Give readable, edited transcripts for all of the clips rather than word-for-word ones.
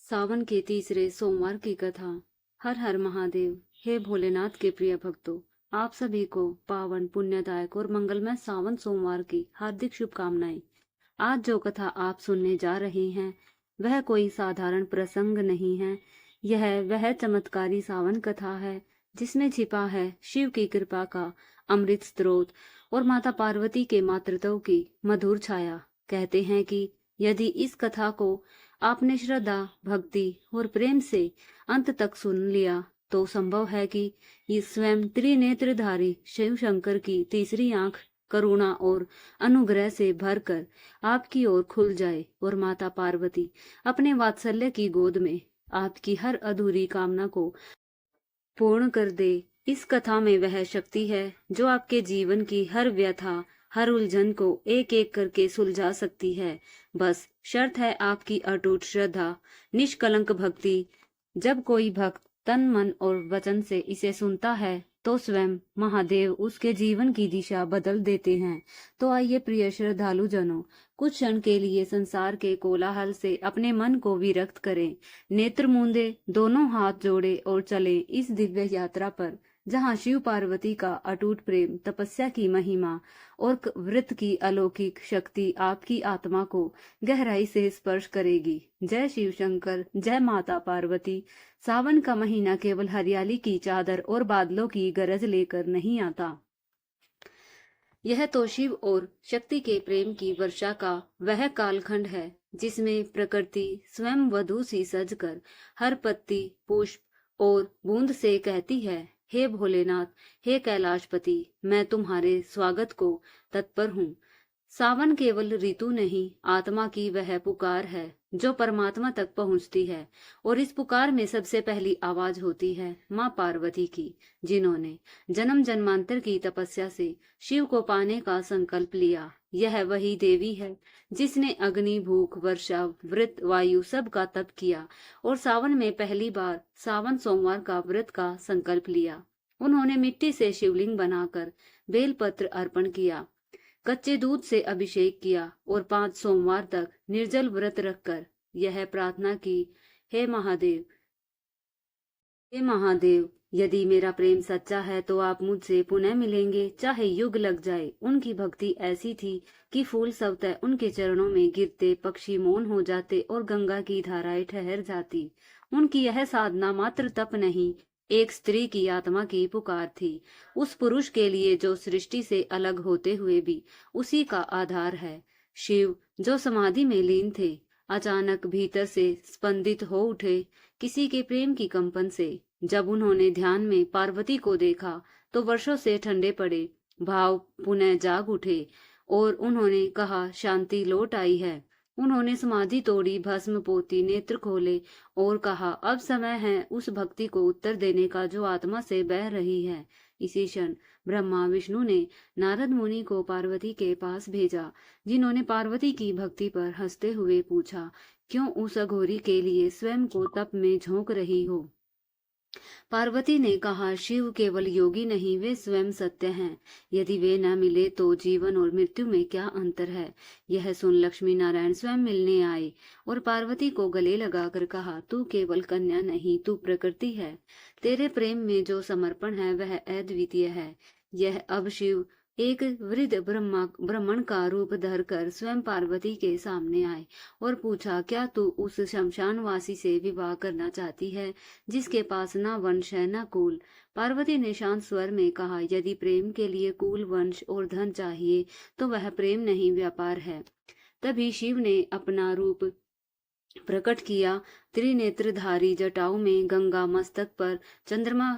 सावन के तीसरे सोमवार की कथा। हर हर महादेव। हे भोलेनाथ के प्रिय भक्तों, आप सभी को पावन पुण्यदायक और मंगलमय सावन सोमवार की हार्दिक शुभकामनाएं। आज जो कथा आप सुनने जा रहे हैं वह कोई साधारण प्रसंग नहीं है। यह वह चमत्कारी सावन कथा है जिसमें छिपा है शिव की कृपा का अमृत स्रोत और माता पार्वती के मातृत्व की मधुर छाया। कहते हैं कि यदि इस कथा को आपने श्रद्धा, भक्ति और प्रेम से अंत तक सुन लिया तो संभव है कि ये स्वयं त्रिनेत्रधारी शिव शंकर की तीसरी आंख करुणा और अनुग्रह से भरकर आपकी ओर खुल जाए और माता पार्वती अपने वात्सल्य की गोद में आपकी हर अधूरी कामना को पूर्ण कर दे। इस कथा में वह शक्ति है जो आपके जीवन की हर व्यथा, हर उलझन को एक एक करके सुलझा सकती है। बस शर्त है आपकी अटूट श्रद्धा, निष्कलंक भक्ति। जब कोई भक्त तन मन और वचन से इसे सुनता है तो स्वयं महादेव उसके जीवन की दिशा बदल देते हैं। तो आइए प्रिय श्रद्धालु जनों, कुछ क्षण के लिए संसार के कोलाहल से अपने मन को विरक्त करें, नेत्र मूंदे, दोनों हाथ जोड़े और चले इस दिव्य यात्रा पर जहाँ शिव पार्वती का अटूट प्रेम, तपस्या की महिमा और व्रत की अलौकिक शक्ति आपकी आत्मा को गहराई से स्पर्श करेगी। जय शिव शंकर, जय माता पार्वती। सावन का महीना केवल हरियाली की चादर और बादलों की गरज लेकर नहीं आता। यह तो शिव और शक्ति के प्रेम की वर्षा का वह कालखंड है जिसमें प्रकृति स्वयं वधू सी सजकर हर पत्ती, पुष्प और बूंद से कहती है, हे भोलेनाथ, हे कैलाशपति, मैं तुम्हारे स्वागत को तत्पर हूँ। सावन केवल ऋतु नहीं, आत्मा की वह पुकार है जो परमात्मा तक पहुँचती है। और इस पुकार में सबसे पहली आवाज होती है माँ पार्वती की, जिन्होंने जन्म जन्मांतर की तपस्या से शिव को पाने का संकल्प लिया। यह वही देवी है जिसने अग्नि, भूख, वर्षा, व्रत, वायु सब का तप किया और सावन में पहली बार सावन सोमवार का व्रत का संकल्प लिया। उन्होंने मिट्टी से शिवलिंग बनाकर बेलपत्र अर्पण किया, कच्चे दूध से अभिषेक किया और 5 सोमवार तक निर्जल व्रत रखकर यह प्रार्थना की, हे महादेव, हे महादेव, यदि मेरा प्रेम सच्चा है तो आप मुझसे पुनः मिलेंगे, चाहे युग लग जाए। उनकी भक्ति ऐसी थी कि फूल स्वतः उनके चरणों में गिरते, पक्षी मौन हो जाते और गंगा की धाराएं ठहर जाती। उनकी यह साधना मात्र तप नहीं, एक स्त्री की आत्मा की पुकार थी, उस पुरुष के लिए जो सृष्टि से अलग होते हुए भी उसी का आधार है। शिव जो समाधि में लीन थे, अचानक भीतर से स्पंदित हो उठे किसी के प्रेम की कंपन से। जब उन्होंने ध्यान में पार्वती को देखा तो वर्षों से ठंडे पड़े भाव पुनः जाग उठे और उन्होंने कहा, शांति लौट आई है। उन्होंने समाधि तोड़ी, भस्म पोती, नेत्र खोले और कहा, अब समय है उस भक्ति को उत्तर देने का जो आत्मा से बह रही है। इसी क्षण ब्रह्मा विष्णु ने नारद मुनि को पार्वती के पास भेजा, जिन्होंने पार्वती की भक्ति पर हंसते हुए पूछा, क्यों उस अघोरी के लिए स्वयं को तप में झोंक रही हो? पार्वती ने कहा, शिव केवल योगी नहीं, वे स्वयं सत्य हैं। यदि वे न मिले तो जीवन और मृत्यु में क्या अंतर है? यह सुन लक्ष्मी नारायण स्वयं मिलने आए और पार्वती को गले लगाकर कहा, तू केवल कन्या नहीं, तू प्रकृति है। तेरे प्रेम में जो समर्पण है वह अद्वितीय है। यह अब शिव एक वृद्ध ब्राह्मण का रूप धरकर स्वयं पार्वती के सामने आए और पूछा, क्या तू उस शमशानवासी से विवाह करना चाहती है जिसके पास ना वंश है ना कुल? पार्वती ने शांत स्वर में कहा, यदि प्रेम के लिए कुल, वंश और धन चाहिए तो वह प्रेम नहीं, व्यापार है। तभी शिव ने अपना रूप प्रकट किया, त्रिनेत्रधारी, जटाओं में गंगा, मस्तक पर चंद्रमा,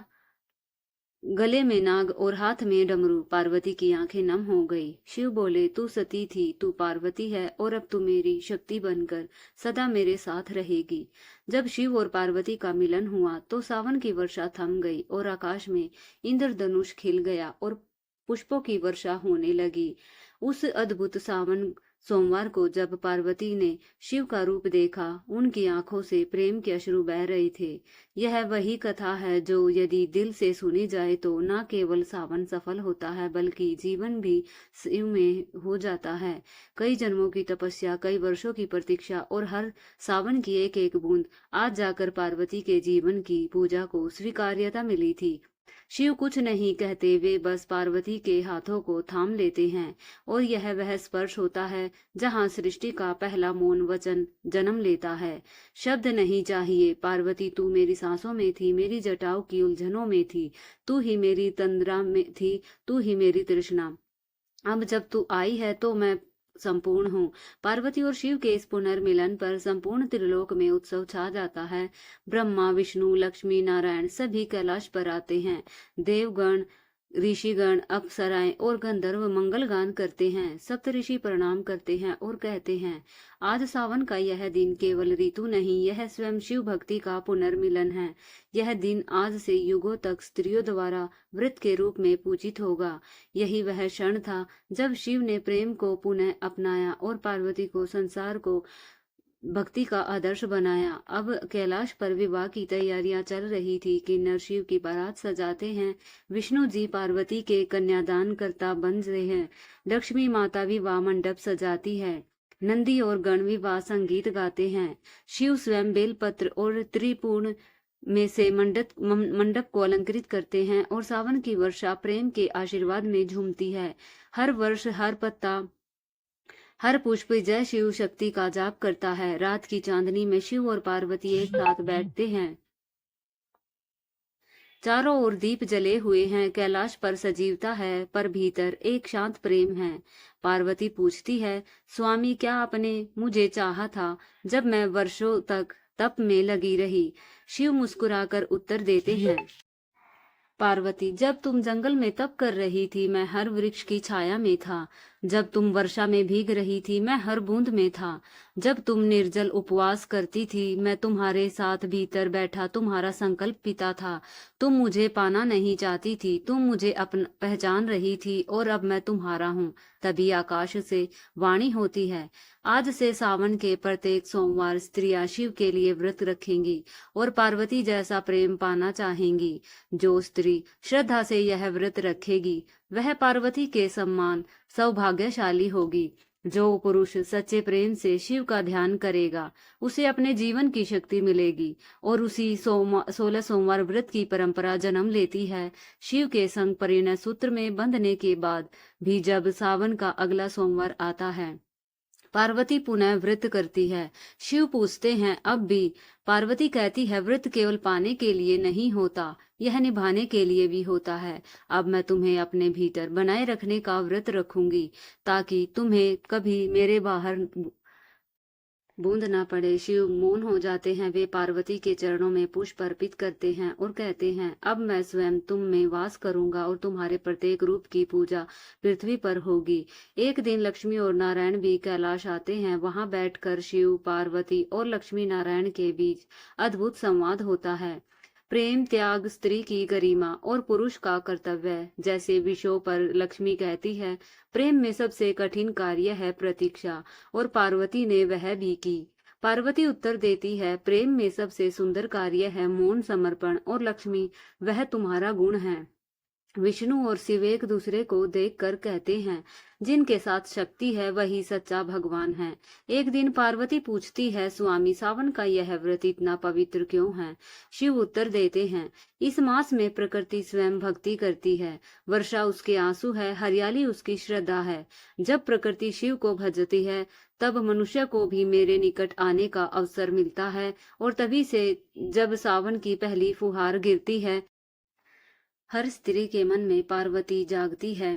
गले में नाग और हाथ में डमरू। पार्वती की आंखें नम हो गई। शिव बोले, तू सती थी, तू पार्वती है और अब तू मेरी शक्ति बनकर सदा मेरे साथ रहेगी। जब शिव और पार्वती का मिलन हुआ तो सावन की वर्षा थम गई और आकाश में इंद्रधनुष खिल गया और पुष्पों की वर्षा होने लगी। उस अद्भुत सावन सोमवार को जब पार्वती ने शिव का रूप देखा, उनकी आंखों से प्रेम के अश्रु बह रहे थे। यह वही कथा है जो यदि दिल से सुनी जाए तो न केवल सावन सफल होता है बल्कि जीवन भी शिव में हो जाता है। कई जन्मों की तपस्या, कई वर्षों की प्रतीक्षा और हर सावन की एक एक बूंद, आज जाकर पार्वती के जीवन की पूजा को स्वीकार्यता मिली थी। शिव कुछ नहीं कहते, वे बस पार्वती के हाथों को थाम लेते हैं और यह वह स्पर्श होता है जहां सृष्टि का पहला मौन वचन जन्म लेता है। शब्द नहीं चाहिए, पार्वती तू मेरी सांसों में थी, मेरी जटाओं की उलझनों में थी, तू ही मेरी तंद्रा में थी, तू ही मेरी तृष्णा। अब जब तू आई है तो मैं संपूर्ण हूँ। पार्वती और शिव के इस पुनर्मिलन पर संपूर्ण त्रिलोक में उत्सव छा जाता है। ब्रह्मा, विष्णु, लक्ष्मी, नारायण सभी कैलाश पर आते हैं। देवगण, ऋषिगण, अप्सराएं और गंधर्व मंगल गान करते हैं। सप्तऋषि प्रणाम करते हैं और कहते हैं, आज सावन का यह दिन केवल ऋतु नहीं, यह स्वयं शिव भक्ति का पुनर्मिलन है। यह दिन आज से युगों तक स्त्रियों द्वारा व्रत के रूप में पूजित होगा। यही वह क्षण था जब शिव ने प्रेम को पुनः अपनाया और पार्वती को संसार को भक्ति का आदर्श बनाया। अब कैलाश पर विवाह की तैयारियां चल रही थी कि नरशिव की बारात सजाते हैं। विष्णु जी पार्वती के कन्यादान करता बन रहे हैं। लक्ष्मी माता विवाह मंडप सजाती है। नंदी और गण विवाह संगीत गाते हैं। शिव स्वयं बेलपत्र और त्रिपूर्ण में से मंडप को अलंकृत करते हैं और सावन की वर्षा प्रेम के आशीर्वाद में झूमती है। हर वर्ष हर पत्ता, हर पुष्प जय शिव शक्ति का जाप करता है। रात की चांदनी में शिव और पार्वती एक साथ बैठते हैं। चारों ओर दीप जले हुए हैं। कैलाश पर सजीवता है, पर भीतर एक शांत प्रेम है। पार्वती पूछती है, स्वामी क्या आपने मुझे चाहा था जब मैं वर्षों तक तप में लगी रही? शिव मुस्कुराकर उत्तर देते हैं, पार्वती जब तुम जंगल में तप कर रही थी मैं हर वृक्ष की छाया में था। जब तुम वर्षा में भीग रही थी मैं हर बूंद में था। जब तुम निर्जल उपवास करती थी मैं तुम्हारे साथ भीतर बैठा तुम्हारा संकल्प पीता था। तुम मुझे पाना नहीं चाहती थी, तुम मुझे पहचान रही थी और अब मैं तुम्हारा हूँ। तभी आकाश से वाणी होती है, आज से सावन के प्रत्येक सोमवार स्त्रियां शिव के लिए व्रत रखेंगी और पार्वती जैसा प्रेम पाना चाहेंगी। जो स्त्री श्रद्धा से यह व्रत रखेगी वह पार्वती के समान सौभाग्यशाली होगी। जो पुरुष सच्चे प्रेम से शिव का ध्यान करेगा उसे अपने जीवन की शक्ति मिलेगी और उसी 16 सोमवार व्रत की परंपरा जन्म लेती है। शिव के संग परिणय सूत्र में बंधने के बाद भी जब सावन का अगला सोमवार आता है पार्वती पुनः व्रत करती है। शिव पूछते हैं अब भी? पार्वती कहती है, व्रत केवल पाने के लिए नहीं होता, यह निभाने के लिए भी होता है। अब मैं तुम्हें अपने भीतर बनाए रखने का व्रत रखूंगी ताकि तुम्हें कभी मेरे बाहर बूंद ना पड़े। शिव मौन हो जाते हैं। वे पार्वती के चरणों में पुष्प अर्पित करते हैं और कहते हैं, अब मैं स्वयं तुम में वास करूंगा और तुम्हारे प्रत्येक रूप की पूजा पृथ्वी पर होगी। एक दिन लक्ष्मी और नारायण भी कैलाश आते हैं। वहां बैठकर शिव, पार्वती और लक्ष्मी नारायण के बीच अद्भुत संवाद होता है। प्रेम, त्याग, स्त्री की गरिमा और पुरुष का कर्तव्य जैसे विषयों पर लक्ष्मी कहती है, प्रेम में सबसे कठिन कार्य है प्रतीक्षा, और पार्वती ने वह भी की। पार्वती उत्तर देती है, प्रेम में सबसे सुंदर कार्य है मौन समर्पण, और लक्ष्मी वह तुम्हारा गुण है। विष्णु और शिव एक दूसरे को देखकर कहते हैं, जिनके साथ शक्ति है वही सच्चा भगवान है। एक दिन पार्वती पूछती है, स्वामी सावन का यह व्रत इतना पवित्र क्यों है? शिव उत्तर देते हैं, इस मास में प्रकृति स्वयं भक्ति करती है। वर्षा उसके आंसू है, हरियाली उसकी श्रद्धा है। जब प्रकृति शिव को भजती है तब मनुष्य को भी मेरे निकट आने का अवसर मिलता है। और तभी से जब सावन की पहली फुहार गिरती है हर स्त्री के मन में पार्वती जागती है।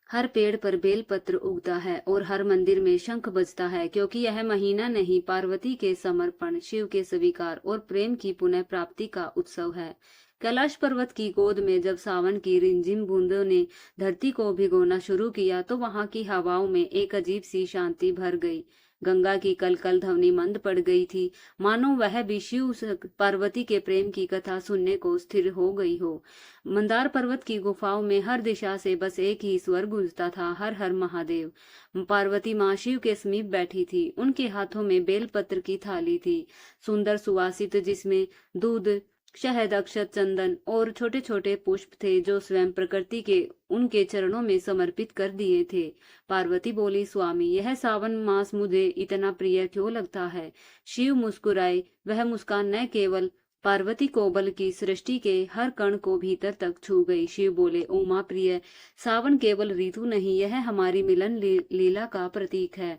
हर पेड़ पर बेलपत्र उगता है और हर मंदिर में शंख बजता है, क्योंकि यह महीना नहीं, पार्वती के समर्पण, शिव के स्वीकार और प्रेम की पुनः प्राप्ति का उत्सव है। कैलाश पर्वत की गोद में जब सावन की रिमझिम बूंदों ने धरती को भिगोना शुरू किया तो वहां की हवाओं में एक अजीब सी शांति भर गई। गंगा की कल कल ध्वनि मंद पड़ गई थी, मानो वह भी शिव पार्वती के प्रेम की कथा सुनने को स्थिर हो गई हो। मंदार पर्वत की गुफाओं में हर दिशा से बस एक ही स्वर गूंजता था, हर हर महादेव। पार्वती माँ शिव के समीप बैठी थी, उनके हाथों में बेलपत्र की थाली थी, सुंदर सुवासित, जिसमें दूध, शहद, अक्षत, चंदन और छोटे छोटे पुष्प थे जो स्वयं प्रकृति के उनके चरणों में समर्पित कर दिए थे। पार्वती बोली, स्वामी, यह सावन मास मुझे इतना प्रिय क्यों लगता है? शिव मुस्कुराए। वह मुस्कान न केवल पार्वती को बल्कि सृष्टि के हर कण को भीतर तक छू गई। शिव बोले, उमा प्रिय, सावन केवल ऋतु नहीं, यह हमारी मिलन लीला का प्रतीक है।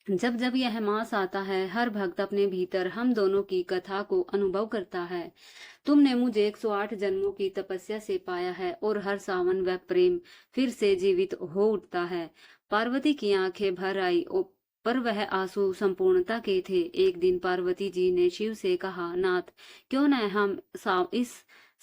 जब जब यह मास आता है, हर भक्त अपने भीतर हम दोनों की कथा को अनुभव करता है। तुमने मुझे 108 जन्मों की तपस्या से पाया है और हर सावन वह प्रेम फिर से जीवित हो उठता है। पार्वती की आंखें भर आई, पर वह आंसू संपूर्णता के थे। एक दिन पार्वती जी ने शिव से कहा, नाथ, क्यों न हम इस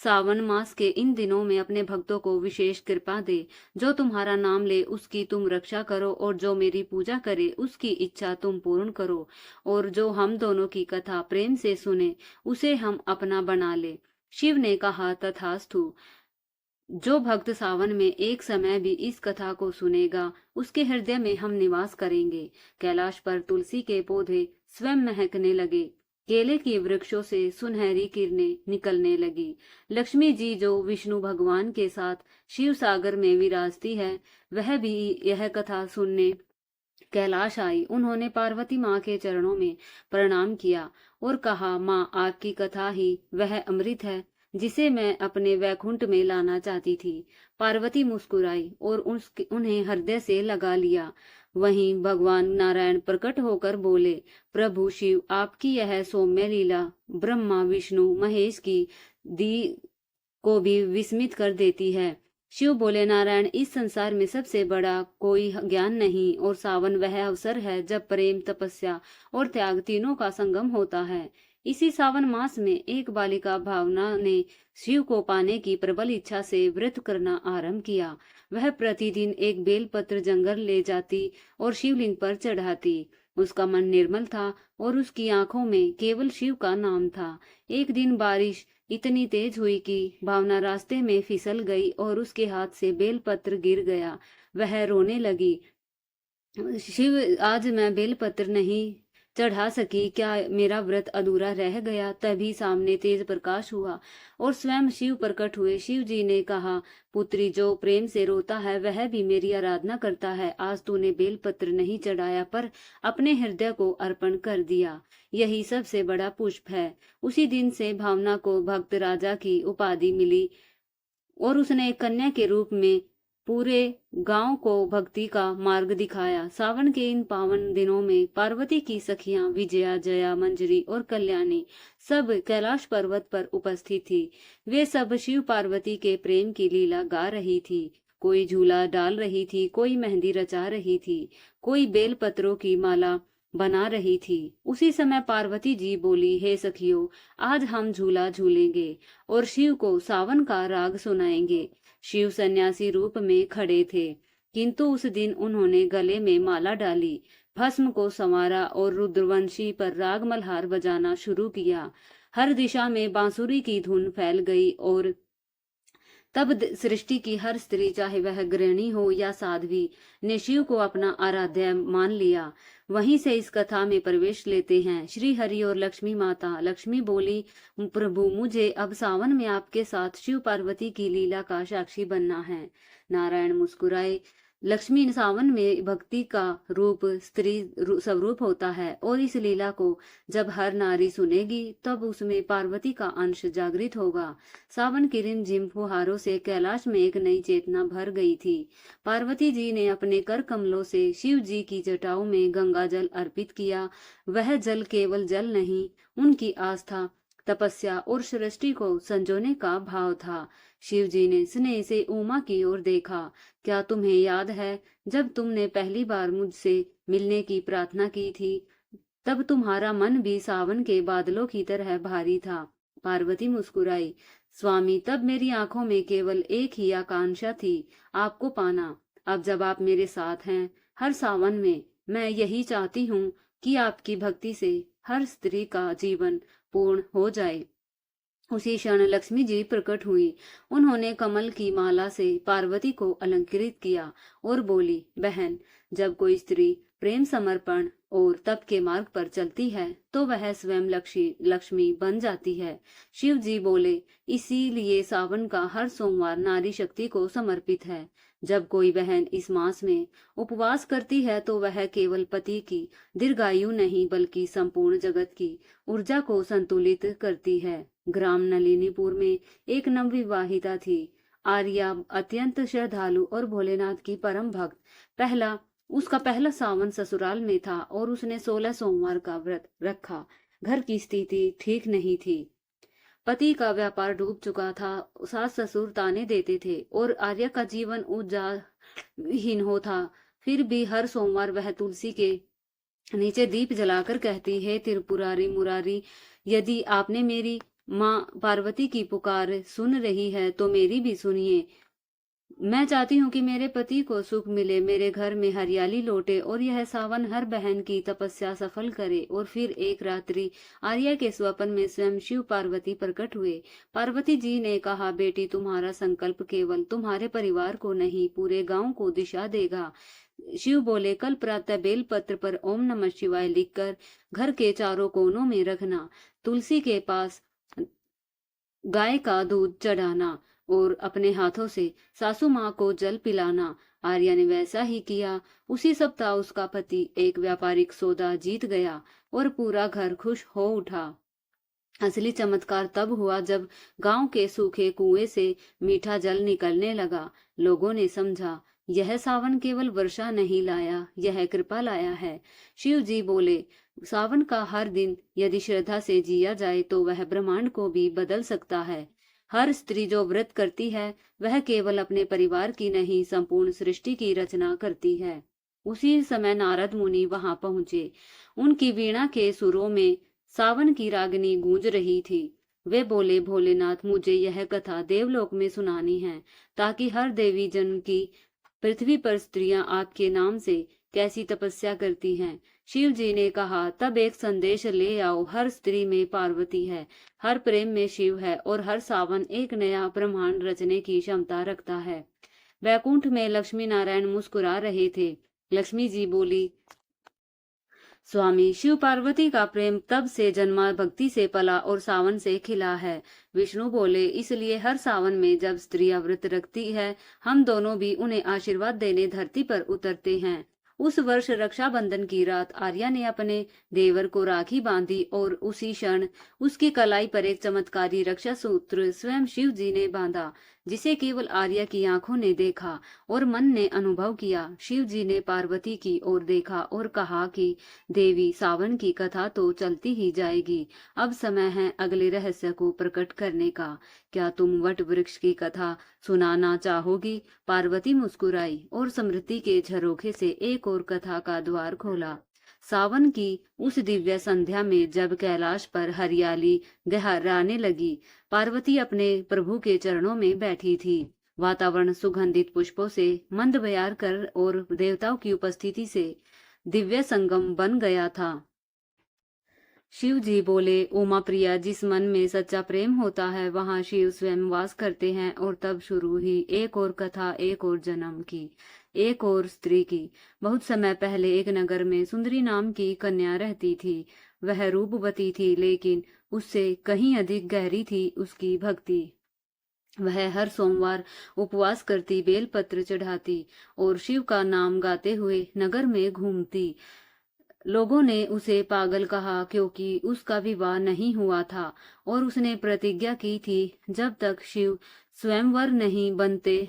सावन मास के इन दिनों में अपने भक्तों को विशेष कृपा दे। जो तुम्हारा नाम ले उसकी तुम रक्षा करो, और जो मेरी पूजा करे उसकी इच्छा तुम पूर्ण करो, और जो हम दोनों की कथा प्रेम से सुने उसे हम अपना बना ले। शिव ने कहा, तथास्तु। जो भक्त सावन में एक समय भी इस कथा को सुनेगा, उसके हृदय में हम निवास करेंगे। कैलाश पर तुलसी के पौधे स्वयं महकने लगे, केले के वृक्षों से सुनहरी किरणें निकलने लगी। लक्ष्मी जी, जो विष्णु भगवान के साथ शिव सागर में विराजती है, वह भी यह कथा सुनने कैलाश आई। उन्होंने पार्वती माँ के चरणों में प्रणाम किया और कहा, माँ, आपकी कथा ही वह अमृत है जिसे मैं अपने वैकुंठ में लाना चाहती थी। पार्वती मुस्कुराई और उन्हें हृदय से लगा लिया। वहीं भगवान नारायण प्रकट होकर बोले, प्रभु शिव, आपकी यह सौम्य लीला ब्रह्मा, विष्णु, महेश की दी को भी विस्मित कर देती है। शिव बोले, नारायण, इस संसार में सबसे बड़ा कोई ज्ञान नहीं, और सावन वह अवसर है जब प्रेम, तपस्या और त्याग तीनों का संगम होता है। इसी सावन मास में एक बालिका भावना ने शिव को पाने की प्रबल इच्छा से व्रत करना आरंभ किया। वह प्रतिदिन एक बेलपत्र जंगल ले जाती और शिवलिंग पर चढ़ाती। उसका मन निर्मल था और उसकी आंखों में केवल शिव का नाम था। एक दिन बारिश इतनी तेज हुई कि भावना रास्ते में फिसल गई और उसके हाथ से बेलपत्र गिर गया। वह रोने लगी, शिव, आज मैं बेलपत्र नहीं चढ़ा सकी, क्या मेरा व्रत अधूरा रह गया? तभी सामने तेज प्रकाश हुआ और स्वयं शिव प्रकट हुए। शिव जी ने कहा, पुत्री, जो प्रेम से रोता है वह भी मेरी आराधना करता है। आज तूने बेलपत्र नहीं चढ़ाया, पर अपने हृदय को अर्पण कर दिया, यही सबसे बड़ा पुष्प है। उसी दिन से भावना को भक्त राजा की उपाधि मिली और उसने एक कन्या के रूप में पूरे गांव को भक्ति का मार्ग दिखाया। सावन के इन पावन दिनों में पार्वती की सखियां विजया, जया, मंजरी और कल्याणी सब कैलाश पर्वत पर उपस्थित थी। वे सब शिव पार्वती के प्रेम की लीला गा रही थी। कोई झूला डाल रही थी, कोई मेहंदी रचा रही थी, कोई बेल पत्रों की माला बना रही थी। उसी समय पार्वती जी बोली, हे सखियों, आज हम झूला झूलेंगे और शिव को सावन का राग सुनाएंगे। शिव सन्यासी रूप में खड़े थे, किंतु उस दिन उन्होंने गले में माला डाली, भस्म को संवारा और रुद्रवंशी पर राग मल्हार बजाना शुरू किया। हर दिशा में बांसुरी की धुन फैल गई और तब सृष्टि की हर स्त्री, चाहे वह गृहिणी हो या साध्वी, ने शिव को अपना आराध्य मान लिया। वहीं से इस कथा में प्रवेश लेते हैं श्री हरि और लक्ष्मी माता। लक्ष्मी बोली, प्रभु, मुझे अब सावन में आपके साथ शिव पार्वती की लीला का साक्षी बनना है। नारायण मुस्कुराए। लक्ष्मी, सावन में भक्ति का रूप स्त्री स्वरूप होता है और इस लीला को जब हर नारी सुनेगी तब उसमें पार्वती का अंश जागृत होगा। सावन की रिमझिम फुहारों से कैलाश में एक नई चेतना भर गई थी। पार्वती जी ने अपने कर कमलों से शिव जी की जटाओं में गंगा जल अर्पित किया। वह जल केवल जल नहीं, उनकी आस्था, तपस्या और सृष्टि को संजोने का भाव था। शिव जी ने स्नेह से उमा की ओर देखा। क्या तुम्हें याद है, जब तुमने पहली बार मुझसे मिलने की प्रार्थना की थी, तब तुम्हारा मन भी सावन के बादलों की तरह भारी था। पार्वती मुस्कुराई। स्वामी, तब मेरी आंखों में केवल एक ही आकांक्षा थी, आपको पाना। अब जब आप मेरे साथ हैं, हर सावन में मैं यही चाहती हूँ कि आपकी भक्ति से हर स्त्री का जीवन पूर्ण हो जाए। उसी क्षण लक्ष्मी जी प्रकट हुई। उन्होंने कमल की माला से पार्वती को अलंकृत किया और बोली, बहन, जब कोई स्त्री प्रेम समर्पण और तप के मार्ग पर चलती है तो वह स्वयं लक्ष्मी बन जाती है। शिव जी बोले, इसीलिए सावन का हर सोमवार नारी शक्ति को समर्पित है। जब कोई बहन इस मास में उपवास करती है तो वह केवल पति की दीर्घायु नहीं बल्कि संपूर्ण जगत की ऊर्जा को संतुलित करती है। ग्राम नलिनीपुर में एक नवविवाहिता थी। आर्या अत्यंत श्रद्धालु और भोलेनाथ की परम भक्त। उसका पहला सावन ससुराल में था और उसने 16 सोमवार का व्रत रखा। घर की स्थिति ठीक नहीं थी। पति का व्यापार डूब चुका था। सास ससुर ताने देते थे और आर्या का जीवन ऊर्जाहीन हो था। फिर भी हर सोमवार वह तुलसी के नीचे दीप जलाकर कहती है, त्रिपुरारी मुरारी, यदि आपने मेरी माँ पार्वती की पुकार सुन रही है तो मेरी भी सुनिए। मैं चाहती हूँ कि मेरे पति को सुख मिले, मेरे घर में हरियाली लौटे और यह सावन हर बहन की तपस्या सफल करे। और फिर एक रात्रि आर्या के स्वप्न में स्वयं शिव पार्वती प्रकट हुए। पार्वती जी ने कहा, बेटी, तुम्हारा संकल्प केवल तुम्हारे परिवार को नहीं पूरे गांव को दिशा देगा। शिव बोले, कल प्रातः बेल पत्र पर ओम नमः शिवाय लिखकर घर के चारों कोनों में रखना, तुलसी के पास गाय का दूध चढ़ाना और अपने हाथों से सासू माँ को जल पिलाना। आर्या ने वैसा ही किया। उसी सप्ताह उसका पति एक व्यापारिक सौदा जीत गया और पूरा घर खुश हो उठा। असली चमत्कार तब हुआ जब गांव के सूखे कुएं से मीठा जल निकलने लगा। लोगों ने समझा, यह सावन केवल वर्षा नहीं लाया, यह कृपा लाया है। शिव जी बोले, सावन का हर दिन यदि श्रद्धा से जिया जाए तो वह ब्रह्मांड को भी बदल सकता है। हर स्त्री जो व्रत करती है वह केवल अपने परिवार की नहीं संपूर्ण सृष्टि की रचना करती है। उसी समय नारद मुनि वहां पहुंचे। उनकी वीणा के सुरों में सावन की रागनी गूंज रही थी। वे बोले, भोलेनाथ, मुझे यह कथा देवलोक में सुनानी है ताकि हर देवी जन की पृथ्वी पर स्त्रियां आपके नाम से कैसी तपस्या करती हैं। शिव जी ने कहा, तब एक संदेश ले आओ, हर स्त्री में पार्वती है, हर प्रेम में शिव है और हर सावन एक नया ब्रह्मांड रचने की क्षमता रखता है। वैकुंठ में लक्ष्मी नारायण मुस्कुरा रहे थे। लक्ष्मी जी बोली, स्वामी, शिव पार्वती का प्रेम तब से जन्मा, भक्ति से पला और सावन से खिला है। विष्णु बोले, इसलिए हर सावन में जब स्त्रियां व्रत रखती है हम दोनों भी उन्हें आशीर्वाद देने धरती पर उतरते हैं। उस वर्ष रक्षाबंधन की रात आर्या ने अपने देवर को राखी बांधी और उसी क्षण उसकी कलाई पर एक चमत्कारी रक्षा सूत्र स्वयं शिव जी ने बांधा, जिसे केवल आर्या की आंखों ने देखा और मन ने अनुभव किया। शिव जी ने पार्वती की ओर देखा और कहा कि देवी, सावन की कथा तो चलती ही जाएगी, अब समय है अगले रहस्य को प्रकट करने का। क्या तुम वट वृक्ष की कथा सुनाना चाहोगी? पार्वती मुस्कुराई और स्मृति के झरोखे से एक और कथा का द्वार खोला। सावन की उस दिव्य संध्या में जब कैलाश पर हरियाली गहराने लगी, पार्वती अपने प्रभु के चरणों में बैठी थी। वातावरण सुगंधित पुष्पों से मंद बयार कर और देवताओं की उपस्थिति से दिव्य संगम बन गया था। शिव जी बोले, उमा प्रिया, जिस मन में सच्चा प्रेम होता है वहां शिव स्वयं वास करते हैं। और तब शुरू हुई एक और कथा, एक और जन्म की, एक और स्त्री की। बहुत समय पहले एक नगर में सुंदरी नाम की कन्या रहती थी। वह रूपवती थी, लेकिन उससे कहीं अधिक गहरी थी उसकी भक्ति। वह हर सोमवार उपवास करती, बेलपत्र चढ़ाती और शिव का नाम गाते हुए नगर में घूमती। लोगों ने उसे पागल कहा क्योंकि उसका विवाह नहीं हुआ था और उसने प्रतिज्ञा की थी, जब तक शिव स्वयंवर नहीं बनते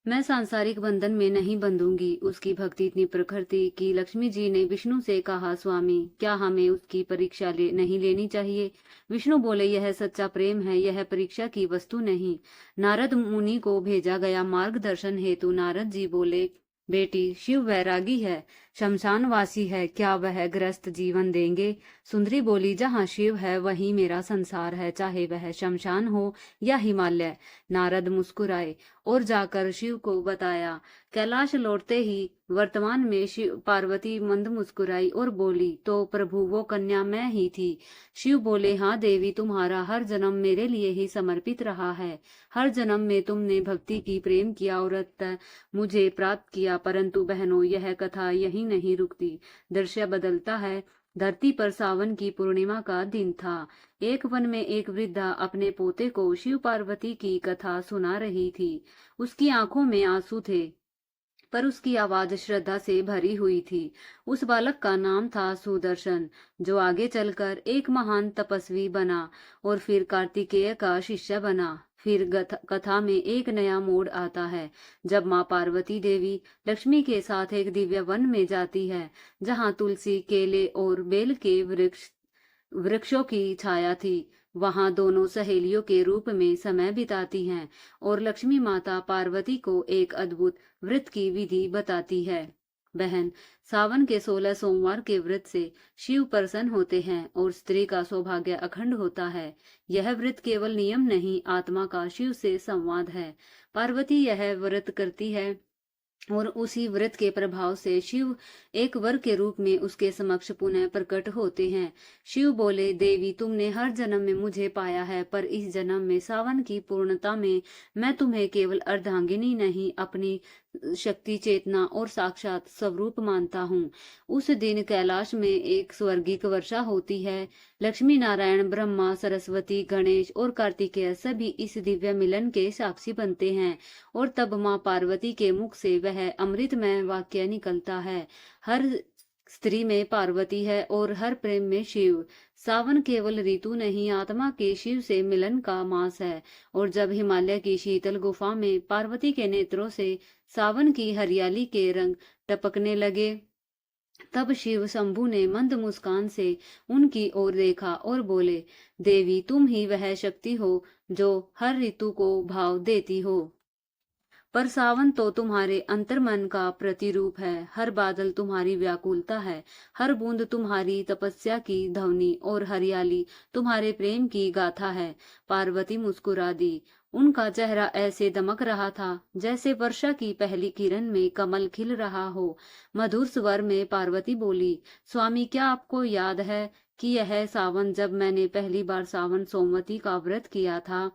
मैं सांसारिक बंधन में नहीं बंधूंगी। उसकी भक्ति इतनी प्रखर थी कि लक्ष्मी जी ने विष्णु से कहा, स्वामी, क्या हमें उसकी परीक्षा नहीं लेनी चाहिए? विष्णु बोले, यह सच्चा प्रेम है, यह परीक्षा की वस्तु नहीं। नारद मुनि को भेजा गया मार्गदर्शन हेतु। नारद जी बोले, बेटी, शिव वैरागी है, शमशानवासी है, क्या वह ग्रस्त जीवन देंगे? सुंदरी बोली, जहाँ शिव है वहीं मेरा संसार है, चाहे वह शमशान हो या हिमालय। नारद मुस्कुराए और जाकर शिव को बताया। कैलाश लौटते ही वर्तमान में शिव पार्वती मंद मुस्कुराई और बोली, तो प्रभु वो कन्या मैं ही थी। शिव बोले, हाँ देवी, तुम्हारा हर जन्म मेरे लिए ही समर्पित रहा है। हर जन्म में तुमने भक्ति की, प्रेम किया और अंततः मुझे प्राप्त किया। परंतु बहनों, यह कथा यही नहीं रुकती। दृश्य बदलता है। धरती पर सावन की पूर्णिमा का दिन था। एक वन में एक वृद्धा अपने पोते को शिव पार्वती की कथा सुना रही थी। उसकी आंखों में आंसू थे, पर उसकी आवाज श्रद्धा से भरी हुई थी। उस बालक का नाम था सुदर्शन, जो आगे चलकर एक महान तपस्वी बना और फिर कार्तिकेय का शिष्य बना। फिर कथा में एक नया मोड़ आता है, जब माँ पार्वती देवी लक्ष्मी के साथ एक दिव्य वन में जाती है, जहाँ तुलसी, केले और बेल के वृक्षों की छाया थी। वहां दोनों सहेलियों के रूप में समय बिताती हैं और लक्ष्मी माता पार्वती को एक अद्भुत व्रत की विधि बताती है। बहन, सावन के 16 सोमवार के व्रत से शिव प्रसन्न होते हैं और स्त्री का सौभाग्य अखंड होता है। यह व्रत केवल नियम नहीं, आत्मा का शिव से संवाद है। पार्वती यह व्रत करती है और उसी व्रत के प्रभाव से शिव एक वर के रूप में उसके समक्ष पुनः प्रकट होते हैं। शिव बोले, देवी, तुमने हर जन्म में मुझे पाया है, पर इस जन्म में सावन की पूर्णता में मैं तुम्हें केवल अर्धांगिनी नहीं, अपनी शक्ति, चेतना और साक्षात स्वरूप मानता हूँ। उस दिन कैलाश में एक स्वर्गिक वर्षा होती है। लक्ष्मी नारायण, ब्रह्मा, सरस्वती, गणेश और कार्तिकेय सभी इस दिव्य मिलन के साक्षी बनते हैं और तब माँ पार्वती के मुख से वह अमृतमय वाक्य निकलता है, हर स्त्री में पार्वती है और हर प्रेम में शिव। सावन केवल ऋतु नहीं, आत्मा के शिव से मिलन का मास है। और जब हिमालय की शीतल गुफा में पार्वती के नेत्रों से सावन की हरियाली के रंग टपकने लगे, तब शिव शंभु ने मंद मुस्कान से उनकी ओर देखा और बोले, देवी, तुम ही वह शक्ति हो जो हर ऋतु को भाव देती हो। पर सावन तो तुम्हारे अंतर्मन का प्रतिरूप है। हर बादल तुम्हारी व्याकुलता है, हर बूंद तुम्हारी तपस्या की ध्वनि और हरियाली तुम्हारे प्रेम की गाथा है। पार्वती मुस्कुरा दी। उनका चेहरा ऐसे दमक रहा था जैसे वर्षा की पहली किरण में कमल खिल रहा हो। मधुर स्वर में पार्वती बोली, स्वामी, क्या आपको याद है कि यह सावन जब मैंने पहली बार सावन सोमवती का व्रत किया था,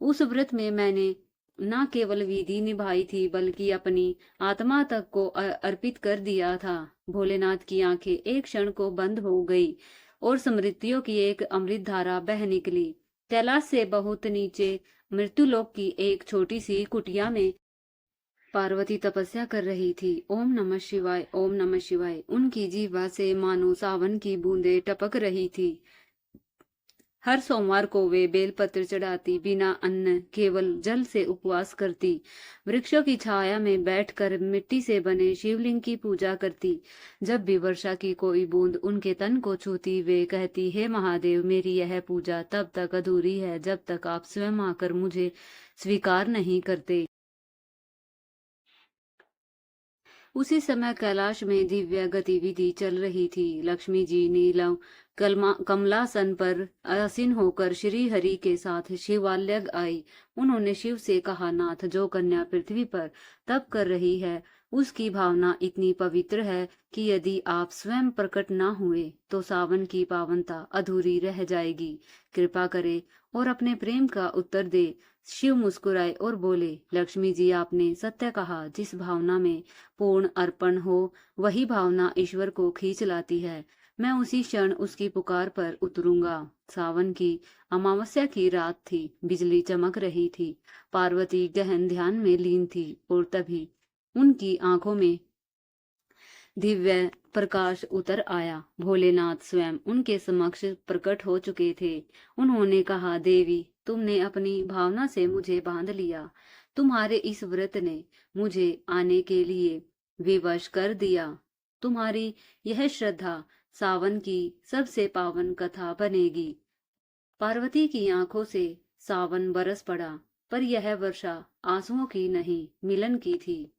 उस व्रत में मैंने न केवल विधि निभाई थी बल्कि अपनी आत्मा तक को अर्पित कर दिया था। भोलेनाथ की आंखें एक क्षण को बंद हो गई और स्मृतियों की एक अमृत धारा बह निकली। कैलाश से बहुत नीचे मृत्युलोक की एक छोटी सी कुटिया में पार्वती तपस्या कर रही थी। ओम नमः शिवाय, ओम नमः शिवाय। उनकी जीवा से मानो सावन की बूंदें टपक रही थी। हर सोमवार को वे बेलपत्र चढ़ाती, बिना अन्न केवल जल से उपवास करती, वृक्षों की छाया में बैठकर मिट्टी से बने शिवलिंग की पूजा करती। जब भी वर्षा की कोई बूंद उनके तन को छूती, वे कहती, हे महादेव, मेरी यह पूजा तब तक अधूरी है जब तक आप स्वयं आकर मुझे स्वीकार नहीं करते। उसी समय कैलाश में दिव्य गतिविधि चल रही थी। लक्ष्मी जी नीलम कमलासन पर आसीन होकर श्री हरि के साथ शिवालय आई। उन्होंने शिव से कहा, नाथ, जो कन्या पृथ्वी पर तप कर रही है उसकी भावना इतनी पवित्र है कि यदि आप स्वयं प्रकट न हुए तो सावन की पावनता अधूरी रह जाएगी। कृपा करे और अपने प्रेम का उत्तर दे। शिव मुस्कुराए और बोले, लक्ष्मी जी, आपने सत्य कहा। जिस भावना में पूर्ण अर्पण हो वही भावना ईश्वर को खींच लाती है। मैं उसी क्षण उसकी पुकार पर उतरूंगा। सावन की अमावस्या की रात थी। बिजली चमक रही थी। पार्वती गहन ध्यान में लीन थी और तभी उनकी आंखों में दिव्य प्रकाश उतर आया। भोलेनाथ स्वयं उनके समक्ष प्रकट हो चुके थे। उन्होंने कहा, देवी, तुमने अपनी भावना से मुझे बांध लिया। तुम्हारे इस व्रत ने मुझे आने के लिए विवश कर दिया। तुम्हारी यह श्रद्धा सावन की सबसे पावन कथा बनेगी। पार्वती की आंखों से सावन बरस पड़ा, पर यह वर्षा आंसुओं की नहीं, मिलन की थी।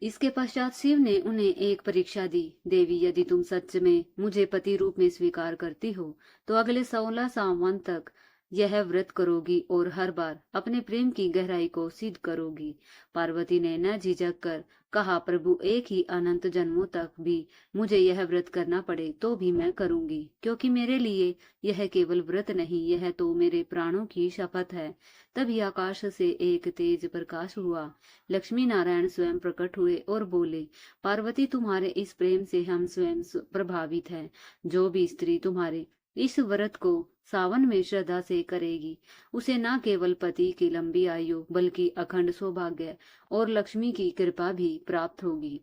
इसके पश्चात शिव ने उन्हें एक परीक्षा दी। देवी, यदि तुम सच में मुझे पति रूप में स्वीकार करती हो तो अगले 16 सावन तक यह व्रत करोगी और हर बार अपने प्रेम की गहराई को सिद्ध करोगी। पार्वती ने न झिझक कर कहा, प्रभु, एक ही अनंत जन्मों तक भी मुझे यह व्रत करना पड़े तो भी मैं करूंगी, क्योंकि मेरे लिए यह केवल व्रत नहीं, यह तो मेरे प्राणों की शपथ है। तभी आकाश से एक तेज प्रकाश हुआ। लक्ष्मी नारायण स्वयं प्रकट हुए और बोले, पार्वती, तुम्हारे इस प्रेम से हम स्वयं प्रभावित हैं। जो भी स्त्री तुम्हारे इस व्रत को सावन में श्रद्धा से करेगी, उसे न केवल पति की लंबी आयु बल्कि अखंड सौभाग्य और लक्ष्मी की कृपा भी प्राप्त होगी।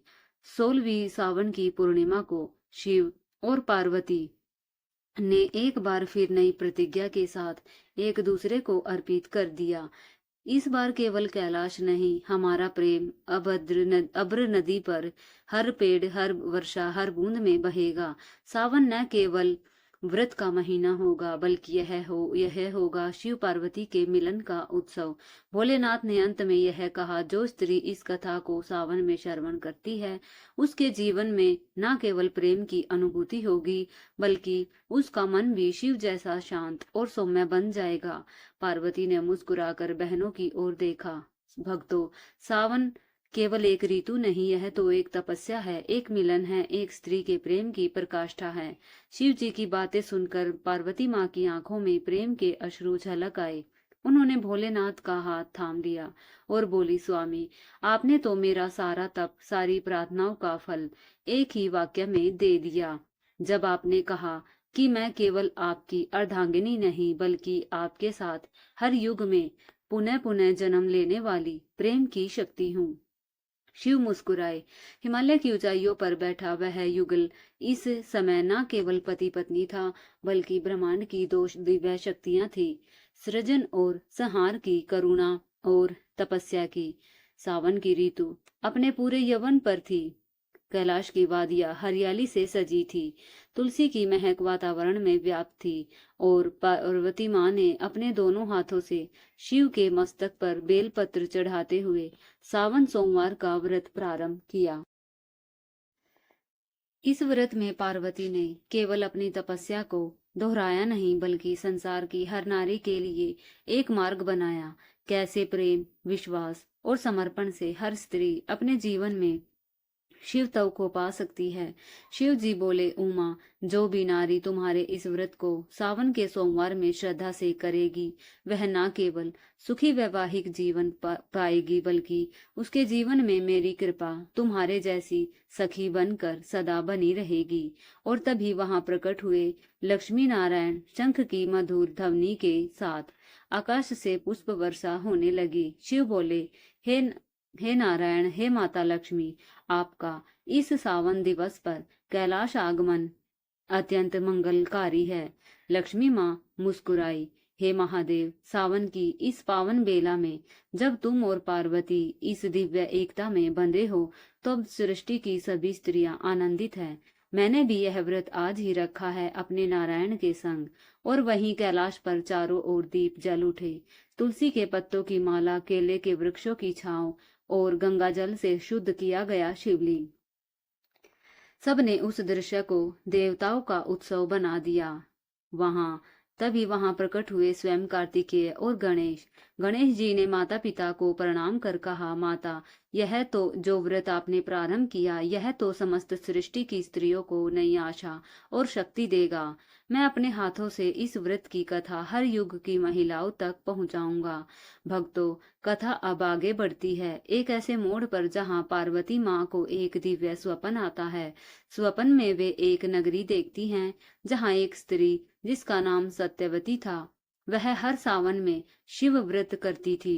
16वीं सावन की पूर्णिमा को शिव और पार्वती ने एक बार फिर नई प्रतिज्ञा के साथ एक दूसरे को अर्पित कर दिया। इस बार केवल कैलाश नहीं, हमारा प्रेम अब्र नदी पर हर पेड़, हर वर्षा, हर बूंद में बहेगा। सावन न केवल व्रत का महीना होगा बल्कि यह होगा शिव पार्वती के मिलन का उत्सव। भोलेनाथ ने अंत में यह कहा, जो स्त्री इस कथा को सावन में श्रवण करती है उसके जीवन में न केवल प्रेम की अनुभूति होगी बल्कि उसका मन भी शिव जैसा शांत और सौम्य बन जाएगा। पार्वती ने मुस्कुराकर बहनों की ओर देखा। भक्तों, सावन केवल एक ऋतु नहीं, यह तो एक तपस्या है, एक मिलन है, एक स्त्री के प्रेम की प्रकाष्ठा है। शिव जी की बातें सुनकर पार्वती माँ की आंखों में प्रेम के अश्रु झलक आए। उन्होंने भोलेनाथ का हाथ थाम लिया और बोली, स्वामी, आपने तो मेरा सारा तप, सारी प्रार्थनाओं का फल एक ही वाक्य में दे दिया, जब आपने कहा कि मैं केवल आपकी अर्धांगिनी नहीं बल्कि आपके साथ हर युग में पुनः पुनः जन्म लेने वाली प्रेम की शक्ति हूँ। शिव मुस्कुराए। हिमालय की ऊंचाइयों पर बैठा वह युगल इस समय न केवल पति पत्नी था बल्कि ब्रह्मांड की दो दिव्य शक्तियां थी, सृजन और संहार की, करुणा और तपस्या की। सावन की ऋतु अपने पूरे यौवन पर थी। कैलाश की वादियां हरियाली से सजी थी, तुलसी की महक वातावरण में व्याप्त थी और पार्वती माँ ने अपने दोनों हाथों से शिव के मस्तक पर बेलपत्र चढ़ाते हुए सावन सोमवार का व्रत प्रारंभ किया। इस व्रत में पार्वती ने केवल अपनी तपस्या को दोहराया नहीं बल्कि संसार की हर नारी के लिए एक मार्ग बनाया। कैसे प्रेम, विश्वास और समर्पण से हर स्त्री अपने जीवन में शिव तव को पा सकती है। शिव जी बोले, उमा, जो भी नारी तुम्हारे इस व्रत को सावन के सोमवार में श्रद्धा से करेगी वह न केवल सुखी वैवाहिक जीवन पाएगी बल्कि उसके जीवन में मेरी कृपा तुम्हारे जैसी सखी बनकर सदा बनी रहेगी। और तभी वहां प्रकट हुए लक्ष्मी नारायण शंख की मधुर ध्वनि के साथ आकाश से पुष्प वर्षा होने लगी। शिव बोले, हे नारायण, हे माता लक्ष्मी, आपका इस सावन दिवस पर कैलाश आगमन अत्यंत मंगलकारी है। लक्ष्मी माँ मुस्कुराई, हे महादेव, सावन की इस पावन बेला में जब तुम और पार्वती इस दिव्य एकता में बंधे हो तो सृष्टि की सभी स्त्रियां आनंदित हैं। मैंने भी यह व्रत आज ही रखा है अपने नारायण के संग। और वहीं कैलाश पर चारों ओर दीप जल उठे। तुलसी के पत्तों की माला, केले के वृक्षों की छांव और गंगा जल से शुद्ध किया गया शिवलिंग, सबने उस दृश्य को देवताओं का उत्सव बना दिया। तभी वहां प्रकट हुए स्वयं कार्तिकेय और गणेश। गणेश जी ने माता पिता को प्रणाम कर कहा, माता, यह तो जो व्रत आपने प्रारंभ किया यह तो समस्त सृष्टि की स्त्रियों को नई आशा और शक्ति देगा। मैं अपने हाथों से इस व्रत की कथा हर युग की महिलाओं तक पहुंचाऊंगा। भक्तों, कथा अब आगे बढ़ती है एक ऐसे मोड़ पर जहां पार्वती माँ को एक दिव्य स्वप्न आता है। स्वप्न में वे एक नगरी देखती हैं जहां एक स्त्री जिसका नाम सत्यवती था वह हर सावन में शिव व्रत करती थी।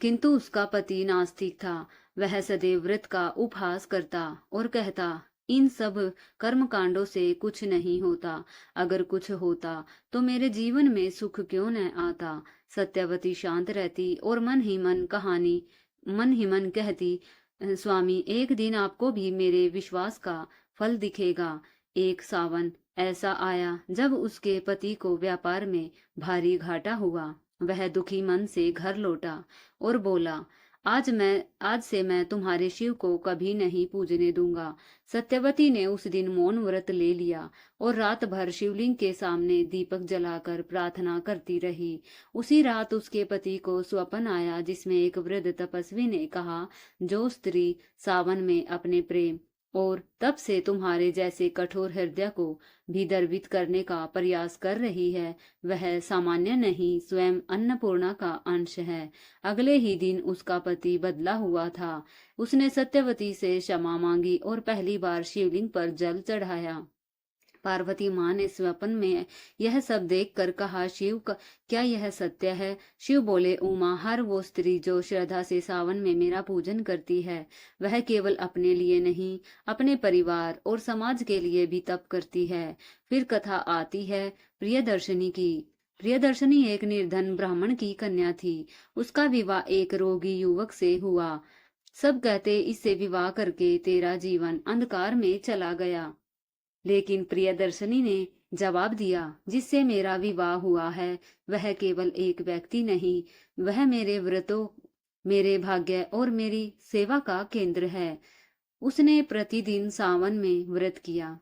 किंतु उसका पति नास्तिक था। वह सदैव व्रत का उपहास करता और कहता, इन सब कर्म कांडों से कुछ नहीं होता, अगर कुछ होता तो मेरे जीवन में सुख क्यों न आता। सत्यवती शांत रहती और मन ही मन कहती, स्वामी, एक दिन आपको भी मेरे विश्वास का फल दिखेगा। एक सावन ऐसा आया जब उसके पति को व्यापार में भारी घाटा हुआ। वह दुखी मन से घर लौटा और बोला, आज से मैं तुम्हारे शिव को कभी नहीं पूजने दूंगा। सत्यवती ने उस दिन मौन व्रत ले लिया और रात भर शिवलिंग के सामने दीपक जलाकर प्रार्थना करती रही। उसी रात उसके पति को स्वप्न आया जिसमें एक वृद्ध तपस्वी ने कहा, जो स्त्री सावन में अपने प्रेम और तब से तुम्हारे जैसे कठोर हृदय को भी द्रवित करने का प्रयास कर रही है, वह सामान्य नहीं, स्वयं अन्नपूर्णा का अंश है। अगले ही दिन उसका पति बदला हुआ था। उसने सत्यवती से क्षमा मांगी और पहली बार शिवलिंग पर जल चढ़ाया। पार्वती माँ ने स्वप्न में यह सब देखकर कहा, शिव का क्या यह सत्य है? शिव बोले, उमा, हर वो स्त्री जो श्रद्धा से सावन में मेरा पूजन करती है, वह केवल अपने लिए नहीं, अपने परिवार और समाज के लिए भी तप करती है। फिर कथा आती है प्रियदर्शनी की। प्रियदर्शनी एक निर्धन ब्राह्मण की कन्या थी। उसका विवाह एक रोगी युवक से हुआ। सब कहते, इससे विवाह करके तेरा जीवन अंधकार में चला गया। लेकिन प्रियदर्शनी ने जवाब दिया, जिससे मेरा विवाह हुआ है वह केवल एक व्यक्ति नहीं, वह मेरे व्रतों, मेरे भाग्य और मेरी सेवा का केंद्र है। उसने प्रतिदिन सावन में व्रत किया,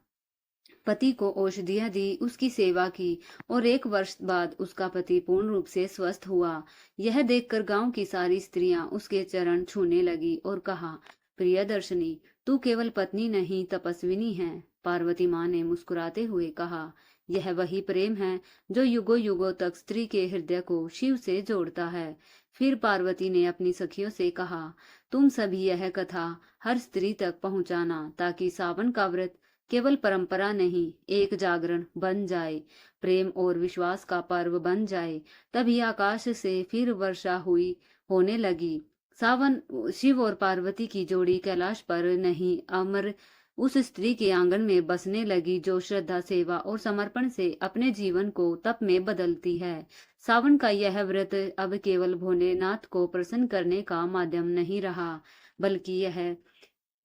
पति को औषधियां दी, उसकी सेवा की और 1 वर्ष बाद उसका पति पूर्ण रूप से स्वस्थ हुआ। यह देखकर गांव की सारी स्त्रियां उसके चरण छूने लगी और कहा, प्रियदर्शनी, तू केवल पत्नी नहीं, तपस्विनी है। पार्वती माँ ने मुस्कुराते हुए कहा, यह वही प्रेम है जो युगों युगों तक स्त्री के हृदय को शिव से जोड़ता है। फिर पार्वती ने अपनी सखियों से कहा, तुम सभी यह कथा हर स्त्री तक पहुंचाना, ताकि सावन का व्रत केवल परंपरा नहीं, एक जागरण बन जाए, प्रेम और विश्वास का पर्व बन जाए। तभी आकाश से फिर वर्षा हुई होने लगी। सावन शिव और पार्वती की जोड़ी कैलाश पर नहीं, अमर उस स्त्री के आंगन में बसने लगी जो श्रद्धा, सेवा और समर्पण से अपने जीवन को तप में बदलती है। सावन का यह व्रत अब केवल भोलेनाथ को प्रसन्न करने का माध्यम नहीं रहा, बल्कि यह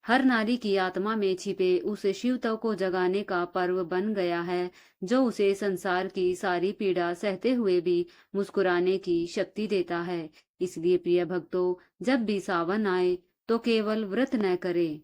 हर नारी की आत्मा में छिपे उस शिवत्व को जगाने का पर्व बन गया है, जो उसे संसार की सारी पीड़ा सहते हुए भी मुस्कुराने की शक्ति देता है। इसलिए प्रिय भक्तों, जब भी सावन आए तो केवल व्रत न करे,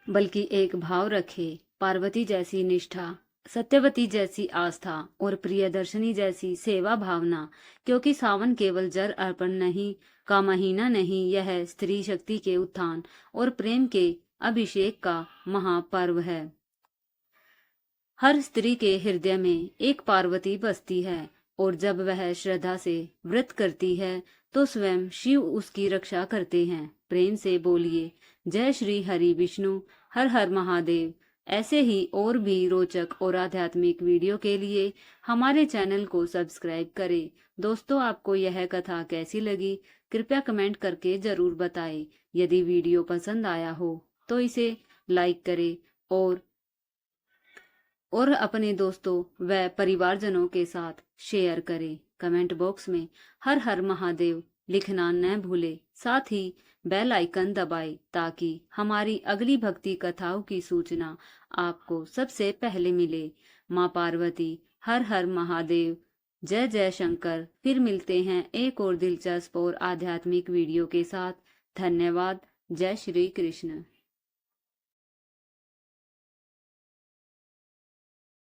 बल्कि एक भाव रखे, पार्वती जैसी निष्ठा, सत्यवती जैसी आस्था और प्रियदर्शनी जैसी सेवा भावना। क्योंकि सावन केवल जल अर्पण नहीं का महीना नहीं, यह स्त्री शक्ति के उत्थान और प्रेम के अभिषेक का महापर्व है। हर स्त्री के हृदय में एक पार्वती बसती है और जब वह श्रद्धा से व्रत करती है तो स्वयं शिव उसकी रक्षा करते हैं। प्रेम से बोलिए, जय श्री हरि विष्णु, हर हर महादेव। ऐसे ही और भी रोचक और आध्यात्मिक वीडियो के लिए हमारे चैनल को सब्सक्राइब करें। दोस्तों, आपको यह कथा कैसी लगी कृपया कमेंट करके जरूर बताएं। यदि वीडियो पसंद आया हो तो इसे लाइक करें और अपने दोस्तों व परिवारजनों के साथ शेयर करें। कमेंट बॉक्स में हर हर महादेव लिखना न भूले, साथ ही बेल आइकन दबाएं ताकि हमारी अगली भक्ति कथाओं की सूचना आपको सबसे पहले मिले। माँ पार्वती हर हर महादेव, जय जय शंकर। फिर मिलते हैं एक और दिलचस्प और आध्यात्मिक वीडियो के साथ। धन्यवाद। जय श्री कृष्ण।